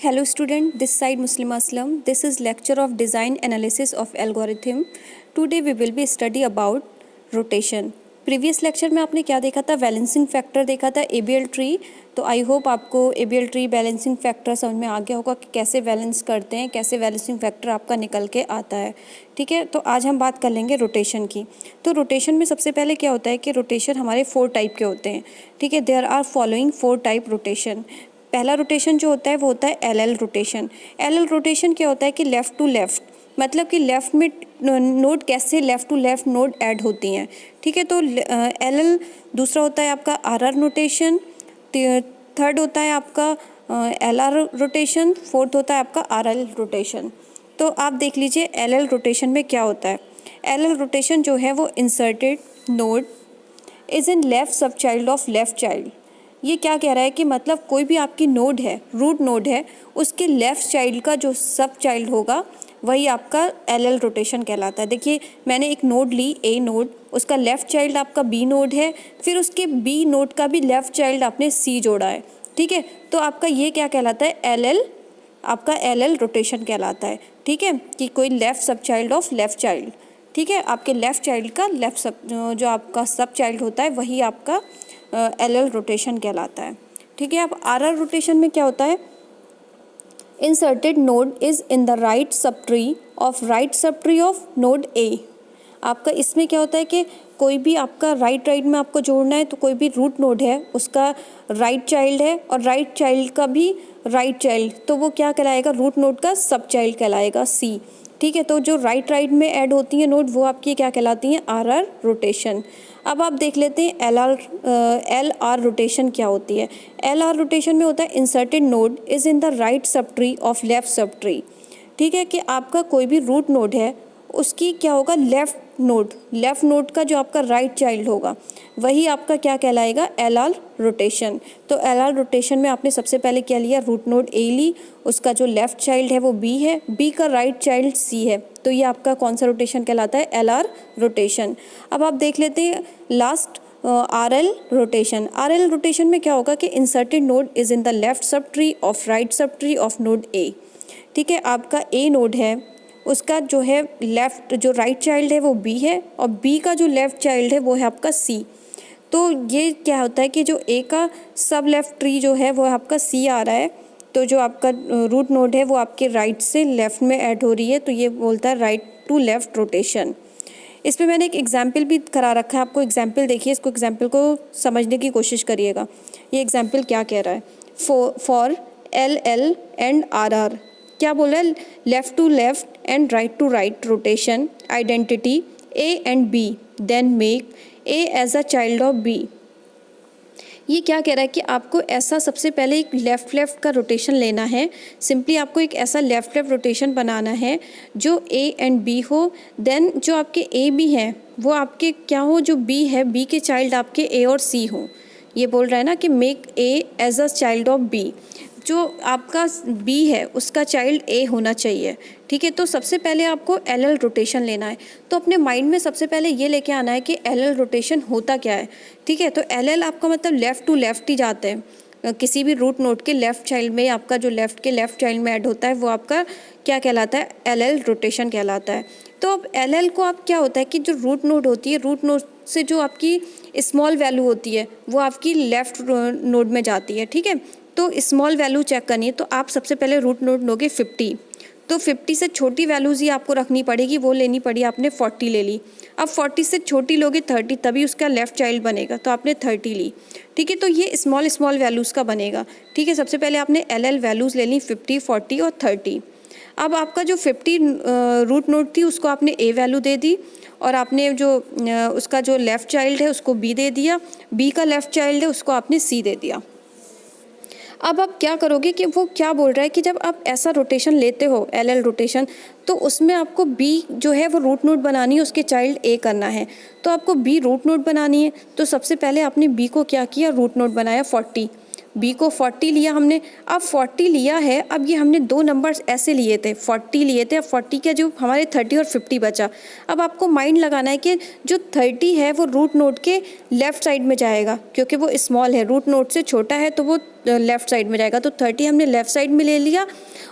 Hello student, this side Muslima Aslam. This is lecture of design analysis of algorithm. Today we will be study about rotation. Previous lecture में आपने क्या देखा था? Balancing factor देखा था, ABL tree. तो I hope आपको ABL tree balancing factor समझ में आ गया होगा कि कैसे बैलेंस करते हैं, कैसे बैलेंसिंग फैक्टर आपका निकल के आता है. ठीक है, तो आज हम बात कर लेंगे रोटेशन की. तो रोटेशन में सबसे पहले क्या होता है कि रोटेशन हमारे 4 टाइप के होते हैं. ठीक है, there are following 4 type rotation. पहला रोटेशन जो होता है वो होता है LL रोटेशन. LL रोटेशन क्या होता है कि लेफ़्ट टू लेफ़्ट, मतलब कि लेफ़्ट में नोड कैसे left to left node add होती हैं. ठीक है, तो LL. दूसरा होता है आपका RR रोटेशन. थर्ड होता है आपका LR रोटेशन. फोर्थ होता है आपका RL रोटेशन. तो आप देख लीजिए LL रोटेशन में क्या होता है. LL रोटेशन जो है वो inserted node is in left सब चाइल्ड ऑफ लेफ़्ट चाइल्ड. ये क्या कह रहा है कि मतलब कोई भी आपकी नोड है, रूट नोड है, उसके लेफ़्ट चाइल्ड का जो सब चाइल्ड होगा वही आपका LL रोटेशन कहलाता है. देखिए मैंने एक नोड ली, A नोड, उसका लेफ़्ट चाइल्ड आपका B नोड है, फिर उसके B नोड का भी लेफ़्ट चाइल्ड आपने C जोड़ा है. ठीक है, तो आपका ये क्या कहलाता है? LL. आपका LL रोटेशन कहलाता है. ठीक है, कि कोई लेफ़्ट सब चाइल्ड ऑफ लेफ़्ट चाइल्ड. ठीक है, आपके लेफ़्ट चाइल्ड का लेफ़्ट सब जो आपका सब चाइल्ड होता है वही आपका LL रोटेशन कहलाता है. ठीक है, अब RR रोटेशन में क्या होता है? Inserted node is in the right sub tree of node A. आपका इसमें क्या होता है कि कोई भी आपका राइट में आपको जोड़ना है, तो कोई भी रूट नोड है उसका राइट चाइल्ड है और राइट चाइल्ड का भी राइट चाइल्ड, तो वो क्या कहलाएगा? रूट नोड का सब चाइल्ड कहलाएगा C. ठीक है, तो जो राइट में ऐड होती हैं नोड वो आपकी क्या कहलाती हैं? RR rotation. अब आप देख लेते हैं LR रोटेशन क्या होती है. LR रोटेशन में होता है inserted node is in the right sub tree of left sub tree. ठीक है, कि आपका कोई भी रूट नोड है उसकी क्या होगा? लेफ़्ट नोड का जो आपका राइट चाइल्ड होगा वही आपका क्या कहलाएगा? LR rotation. तो LR रोटेशन में आपने सबसे पहले क्या लिया? रूट नोड A ली, उसका जो लेफ़्ट चाइल्ड है वो B है, B का राइट चाइल्ड C है, तो ये आपका कौन सा रोटेशन कहलाता है? LR rotation. अब आप देख लेते हैं last RL rotation. RL rotation में क्या होगा कि inserted node is in the left sub tree of right sub tree of node A. ठीक है, आपका A नोड है, उसका जो है लेफ़्ट जो राइट चाइल्ड है वो B है और B का जो लेफ़्ट चाइल्ड है वो है आपका C. तो ये क्या होता है कि जो A का सब लेफ़्ट ट्री जो है वो आपका C आ रहा है, तो जो आपका रूट नोड है वो आपके राइट से लेफ़्ट में ऐड हो रही है, तो ये बोलता है राइट टू लेफ़्ट रोटेशन. इस पर मैंने एक एग्जाम्पल भी करा रखा है, आपको एग्जाम्पल देखिए, इसको एग्जाम्पल को समझने की कोशिश करिएगा. ये एग्जाम्पल क्या कह रहा है? फॉर LL एंड RR क्या बोल रहा है? Left to left and right to right rotation identity A and B then make A as a child of B. ये क्या कह रहा है कि आपको ऐसा सबसे पहले एक लेफ़्ट का रोटेशन लेना है. सिंपली आपको एक ऐसा लेफ़्ट रोटेशन बनाना है जो A एंड B हो. देन जो आपके A B हैं वो आपके क्या हो? जो B है, B के चाइल्ड आपके A और C हो. ये बोल रहा है ना कि make A as a child of B. जो आपका B है उसका चाइल्ड A होना चाहिए. ठीक है, तो सबसे पहले आपको LL रोटेशन लेना है. तो अपने माइंड में सबसे पहले ये लेके आना है कि LL रोटेशन होता क्या है. ठीक है, तो LL आपका मतलब लेफ़्ट टू लेफ़्ट ही जाते हैं. किसी भी रूट नोड के लेफ़्ट चाइल्ड में आपका जो लेफ़्ट चाइल्ड में ऐड होता है वो आपका क्या कहलाता है? LL रोटेशन कहलाता है. तो अब LL को आप क्या होता है कि जो रूट नोड होती है, रूट नोड से जो आपकी स्मॉल वैल्यू होती है वो आपकी लेफ़्ट नोड में जाती है. ठीक है, तो स्मॉल वैल्यू चेक करनी है, तो आप सबसे पहले रूट नोड लोगे 50. तो 50 से छोटी वैल्यूज़ ही आपको रखनी पड़ेगी, वो लेनी पड़ी आपने 40 ले ली. अब 40 से छोटी लोगे 30, तभी उसका लेफ़्ट चाइल्ड बनेगा, तो आपने 30 ली. ठीक है, तो ये स्मॉल वैल्यूज़ का बनेगा. ठीक है, सबसे पहले आपने LL वैल्यूज़ ले ली 50, 40 और 30. अब आपका जो 50 रूट नोड थी उसको आपने A वैल्यू दे दी और आपने जो उसका जो लेफ़्ट चाइल्ड है उसको B दे दिया, B का लेफ़्ट चाइल्ड है उसको आपने C दे दिया. अब आप क्या करोगे कि वो क्या बोल रहा है कि जब आप ऐसा रोटेशन लेते हो LL रोटेशन, तो उसमें आपको B जो है वो रूट नोड बनानी है, उसके चाइल्ड A करना है. तो आपको B रूट नोड बनानी है, तो सबसे पहले आपने B को क्या किया? रूट नोड बनाया 40. B को 40 लिया हमने. अब 40 लिया है, अब ये हमने 2 नंबर्स ऐसे लिए थे, 40 लिए थे. अब 40 का जो हमारे 30 और 50 बचा. अब आपको माइंड लगाना है कि जो 30 है वो रूट नोड के लेफ़्ट साइड में जाएगा, क्योंकि वो स्मॉल है, रूट नोड से छोटा है, तो वो लेफ़्ट साइड में जाएगा। तो 30 हमने लेफ़्ट साइड में ले लिया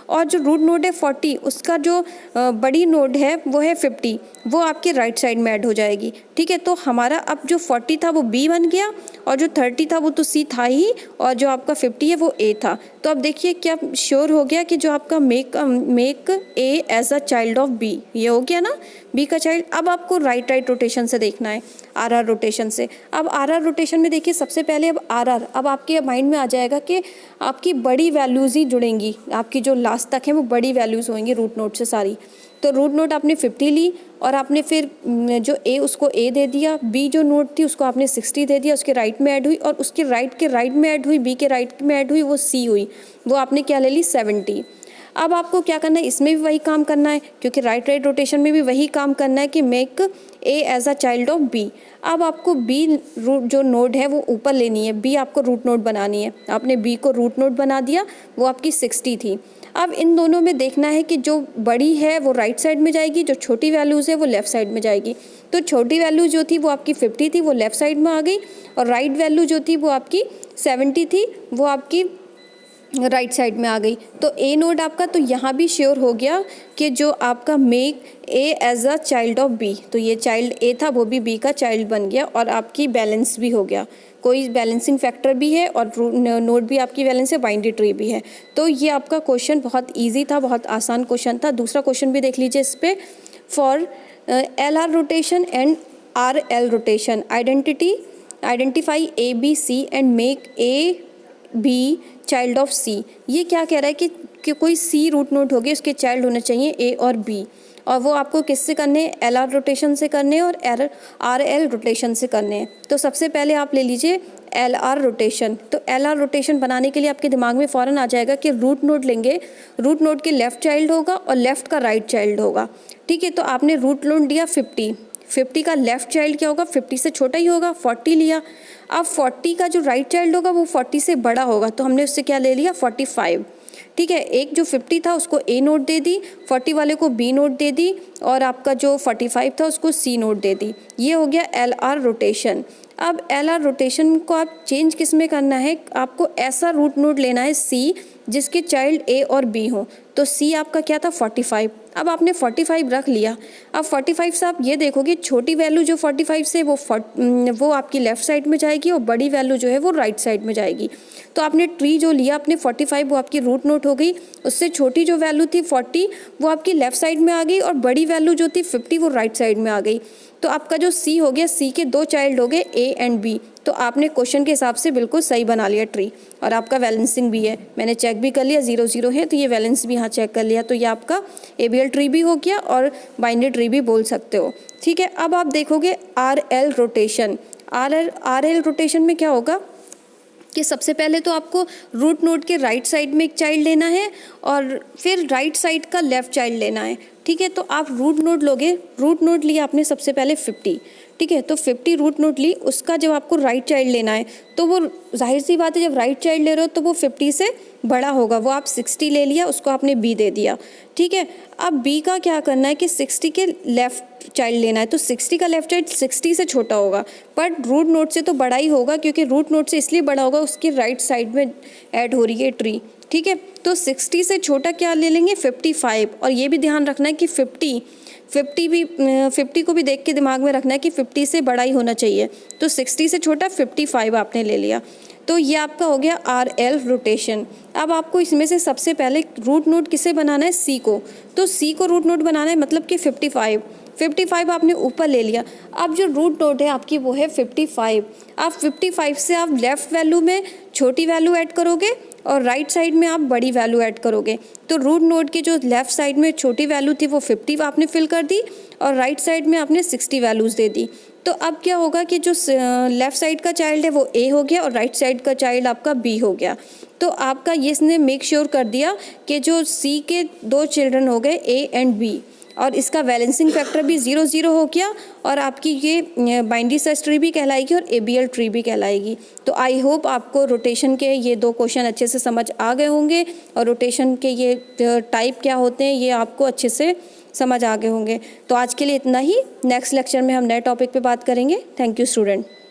और जो रूट नोड है 40 उसका जो बड़ी नोड है वो है 50, वो आपके राइट साइड में ऐड हो जाएगी। ठीक है, तो हमारा अब जो 40 था वो बी बन गया और जो 30 था वो तो सी था ही और जो आपका 50 है वो ए था। तो अब देखिए क्या श्योर हो गया कि जो आपका make A as a child of B, ये हो गया ना बी का चाइल्ड। अब आपको राइट रोटेशन से देखना है, आर रोटेशन से। अब आर रोटेशन में देखिए सबसे पहले अब आर अब आपके माइंड में आ जाएगा कि आपकी बड़ी वैल्यूज़ ही जुड़ेंगी, आपकी जो लास्ट तक है वो बड़ी वैल्यूज़ होंगी रूट नोट से सारी। तो रूट नोट आपने 50 ली और आपने फिर जो ए उसको ए दे दिया, बी जो नोट थी उसको आपने 60 दे दिया, उसके राइट में ऐड हुई और उसके राइट के राइट में ऐड हुई, बी के राइट में ऐड हुई, वो सी हुई, वो आपने क्या ले ली 70। अब आपको क्या करना है, इसमें भी वही काम करना है क्योंकि राइट रोटेशन में भी वही काम करना है कि make A as a child of B. अब आपको बी रूट जो नोड है वो ऊपर लेनी है, बी आपको रूट नोड बनानी है। आपने बी को रूट नोड बना दिया, वो आपकी 60 थी। अब इन दोनों में देखना है कि जो बड़ी है वो राइट साइड में जाएगी, जो छोटी वैल्यूज़ है वो लेफ़्ट साइड में जाएगी। तो छोटी वैल्यू जो थी वो आपकी 50 थी, वो लेफ़्ट साइड में आ गई और राइट वैल्यू जो थी वो आपकी 70 थी, वो आपकी राइट साइड में आ गई। तो ए नोड आपका तो यहाँ भी श्योर हो गया कि जो आपका make A as a child of B, तो ये चाइल्ड ए था वो भी बी का चाइल्ड बन गया और आपकी बैलेंस भी हो गया, कोई बैलेंसिंग फैक्टर भी है और नोड भी आपकी बैलेंस है, बाइनरी ट्री भी है। तो ये आपका क्वेश्चन बहुत इजी था, बहुत आसान क्वेश्चन था। दूसरा क्वेश्चन भी देख लीजिए इस पर, for L R rotation and R L rotation identify A B and C and make A B child of C. ये क्या कह रहा है कि कोई सी रूट नोड होगी, उसके चाइल्ड होने चाहिए ए और बी, और वो आपको किससे करने हैं, एल आर रोटेशन से करने हैं और आर एल रोटेशन से करने हैं। तो सबसे पहले आप ले लीजिए एल आर रोटेशन। तो एल आर रोटेशन बनाने के लिए आपके दिमाग में फ़ौरन आ जाएगा कि रूट नोड लेंगे, रूट नोड के लेफ़्ट चाइल्ड होगा और लेफ़्ट का राइट चाइल्ड होगा। ठीक है, तो आपने रूट नोड लिया 50 का लेफ़्ट चाइल्ड क्या होगा, 50 से छोटा ही होगा, 40 लिया। अब 40 का जो राइट चाइल्ड होगा वो 40 से बड़ा होगा, तो हमने उससे क्या ले लिया 45। ठीक है, एक जो 50 था उसको ए नोट दे दी, 40 वाले को बी नोट दे दी और आपका जो 45 था उसको सी नोट दे दी। ये हो गया एल आर रोटेशन। अब एल आर रोटेशन को आप चेंज किस में करना है, आपको ऐसा रूट नोड लेना है सी जिसके चाइल्ड ए और बी हो। तो सी आपका क्या था 45। अब आपने 45 रख लिया। अब 45 से आप ये देखोगे छोटी वैल्यू जो 45 से वो आपकी लेफ़्ट साइड में जाएगी और बड़ी वैल्यू जो है वो राइट साइड में जाएगी। तो आपने ट्री जो लिया अपने 45 वो आपकी रूट नोट हो गई, उससे छोटी जो वैल्यू थी 40 वो आपकी लेफ़्ट साइड में आ गई और बड़ी वैल्यू जो थी 50 वो राइट साइड में आ गई। तो आपका जो सी हो गया, सी के दो चाइल्ड हो गए ए एंड बी। तो आपने क्वेश्चन के हिसाब से बिल्कुल सही बना लिया ट्री, और आपका बैलेंसिंग भी है, मैंने चेक भी कर लिया 0 0 है, तो ये बैलेंस भी यहाँ चेक कर लिया। तो ये आपका एबीएल ट्री भी हो गया और बाइनरी ट्री भी बोल सकते हो। ठीक है, अब आप देखोगे are L rotation. Are L rotation में क्या होगा कि सबसे पहले तो आपको रूट नोड के राइट साइड में एक चाइल्ड लेना है और फिर राइट साइड का लेफ़्ट चाइल्ड लेना है। ठीक है, तो आप रूट नोड लोगे, रूट नोड लिया आपने सबसे पहले 50। ठीक है, तो 50 रूट नोड ली, उसका जब आपको राइट चाइल्ड लेना है तो वो जाहिर सी बात है जब राइट चाइल्ड ले रहे हो तो वो 50 से बड़ा होगा, वो आप 60 ले लिया, उसको आपने बी दे दिया। ठीक है, अब बी का क्या करना है कि 60 के लेफ़्ट चाइल्ड लेना है, तो 60 का लेफ़्ट चाइल्ड 60 से छोटा होगा पर रूट नोड से तो बड़ा ही होगा, क्योंकि रूट नोड से इसलिए बड़ा होगा उसकी राइट साइड में ऐड हो रही है ट्री। ठीक है, तो 60 से छोटा क्या ले लेंगे 55। और ये भी ध्यान रखना है कि 50 को भी देख के दिमाग में रखना है कि 50 से बड़ा ही होना चाहिए। तो 60 से छोटा 55 आपने ले लिया। तो ये आपका हो गया आर एल रोटेशन। अब आपको इसमें से सबसे पहले रूट नोड किसे बनाना है, सी को। तो सी को रूट नोड बनाना है, मतलब कि 55 आपने ऊपर ले लिया। अब जो रूट नोड है आपकी वो है 55। अब 55 से आप लेफ़्ट वैल्यू में छोटी वैल्यू ऐड करोगे और राइट साइड में आप बड़ी वैल्यू ऐड करोगे। तो रूट नोड की जो लेफ़्ट साइड में छोटी वैल्यू थी वो 50 आपने फिल कर दी और राइट साइड में आपने 60 वैल्यूज़ दे दी। तो अब क्या होगा कि जो लेफ़्ट साइड का चाइल्ड है वो ए हो गया और राइट साइड का चाइल्ड आपका बी हो गया। तो आपका ये इसने मेक श्योर कर दिया कि जो सी के दो चिल्ड्रन हो गए ए एंड बी, और इसका बैलेंसिंग फैक्टर भी 0 0 हो गया और आपकी ये बाइनरी सर्च ट्री भी कहलाएगी और एबीएल ट्री भी कहलाएगी। तो आई होप आपको रोटेशन के ये दो क्वेश्चन अच्छे से समझ आ गए होंगे और रोटेशन के ये टाइप क्या होते हैं ये आपको अच्छे से समझ आ गए होंगे। तो आज के लिए इतना ही, नेक्स्ट लेक्चर में हम नए टॉपिक पे बात करेंगे। Thank you student.